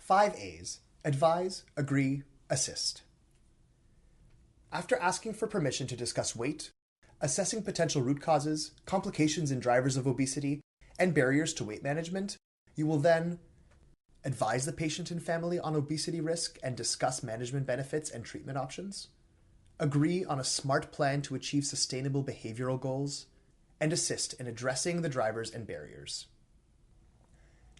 5 A's: advise, agree, assist. After asking for permission to discuss weight, assessing potential root causes, complications in drivers of obesity, and barriers to weight management, you will then advise the patient and family on obesity risk and discuss management benefits and treatment options, agree on a smart plan to achieve sustainable behavioral goals, and assist in addressing the drivers and barriers.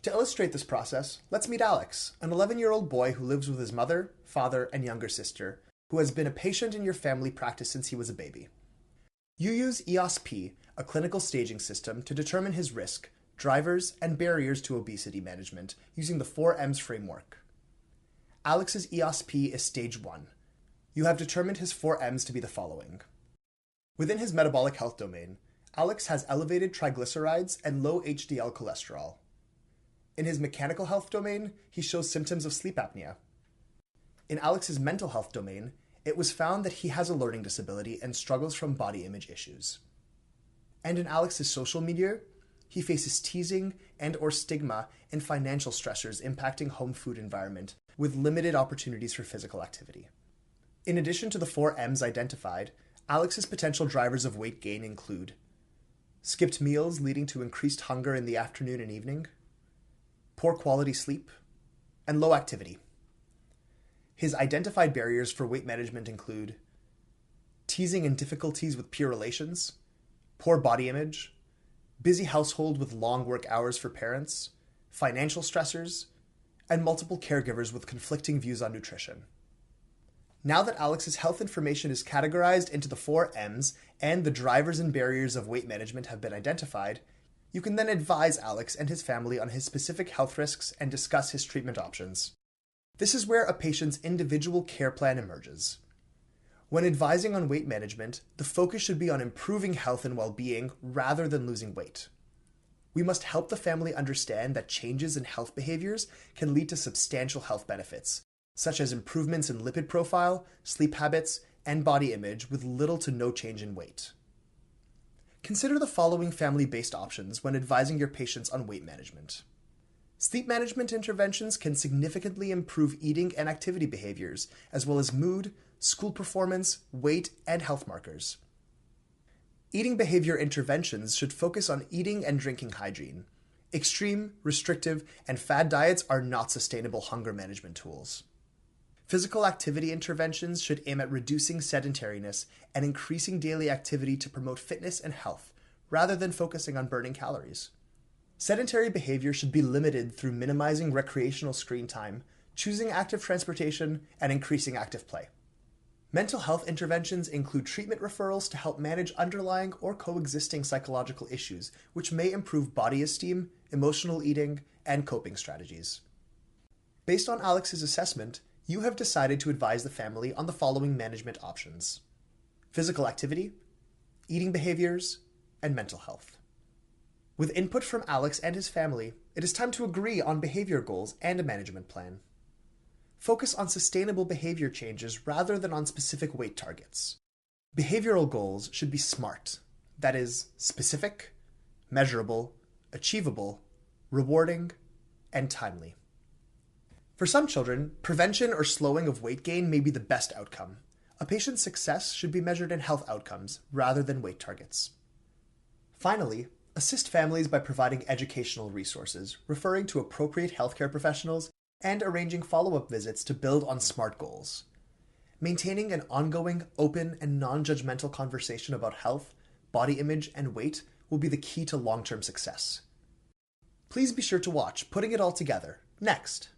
To illustrate this process, let's meet Alex, an 11-year-old boy who lives with his mother, father, and younger sister, who has been a patient in your family practice since he was a baby. You use EOSP, a clinical staging system, to determine his risk, drivers, and barriers to obesity management using the 4Ms framework. Alex's EOSP is stage 1. You have determined his 4Ms to be the following. Within his metabolic health domain, Alex has elevated triglycerides and low HDL cholesterol. In his mechanical health domain, he shows symptoms of sleep apnea. In Alex's mental health domain, it was found that he has a learning disability and struggles from body image issues. And in Alex's social milieu, he faces teasing and/or stigma and financial stressors impacting home food environment with limited opportunities for physical activity. In addition to the 4Ms identified, Alex's potential drivers of weight gain include skipped meals leading to increased hunger in the afternoon and evening, poor quality sleep, and low activity. His identified barriers for weight management include teasing and difficulties with peer relations, poor body image, busy household with long work hours for parents, financial stressors, and multiple caregivers with conflicting views on nutrition. Now that Alex's health information is categorized into the 4Ms and the drivers and barriers of weight management have been identified, you can then advise Alex and his family on his specific health risks and discuss his treatment options. This is where a patient's individual care plan emerges. When advising on weight management, the focus should be on improving health and well-being rather than losing weight. We must help the family understand that changes in health behaviors can lead to substantial health benefits, such as improvements in lipid profile, sleep habits, and body image with little to no change in weight. Consider the following family-based options when advising your patients on weight management. Sleep management interventions can significantly improve eating and activity behaviors, as well as mood, school performance, weight, and health markers. Eating behavior interventions should focus on eating and drinking hygiene. Extreme, restrictive, and fad diets are not sustainable hunger management tools. Physical activity interventions should aim at reducing sedentariness and increasing daily activity to promote fitness and health, rather than focusing on burning calories. Sedentary behavior should be limited through minimizing recreational screen time, choosing active transportation, and increasing active play. Mental health interventions include treatment referrals to help manage underlying or coexisting psychological issues, which may improve body esteem, emotional eating, and coping strategies. Based on Alex's assessment, you have decided to advise the family on the following management options: physical activity, eating behaviors, and mental health. With input from Alex and his family, it is time to agree on behavior goals and a management plan. Focus on sustainable behavior changes rather than on specific weight targets. Behavioral goals should be SMART, that is, specific, measurable, achievable, rewarding, and timely. For some children, prevention or slowing of weight gain may be the best outcome. A patient's success should be measured in health outcomes rather than weight targets. Finally, assist families by providing educational resources, referring to appropriate healthcare professionals, and arranging follow-up visits to build on SMART goals. Maintaining an ongoing, open, and non-judgmental conversation about health, body image, and weight will be the key to long-term success. Please be sure to watch Putting It All Together next.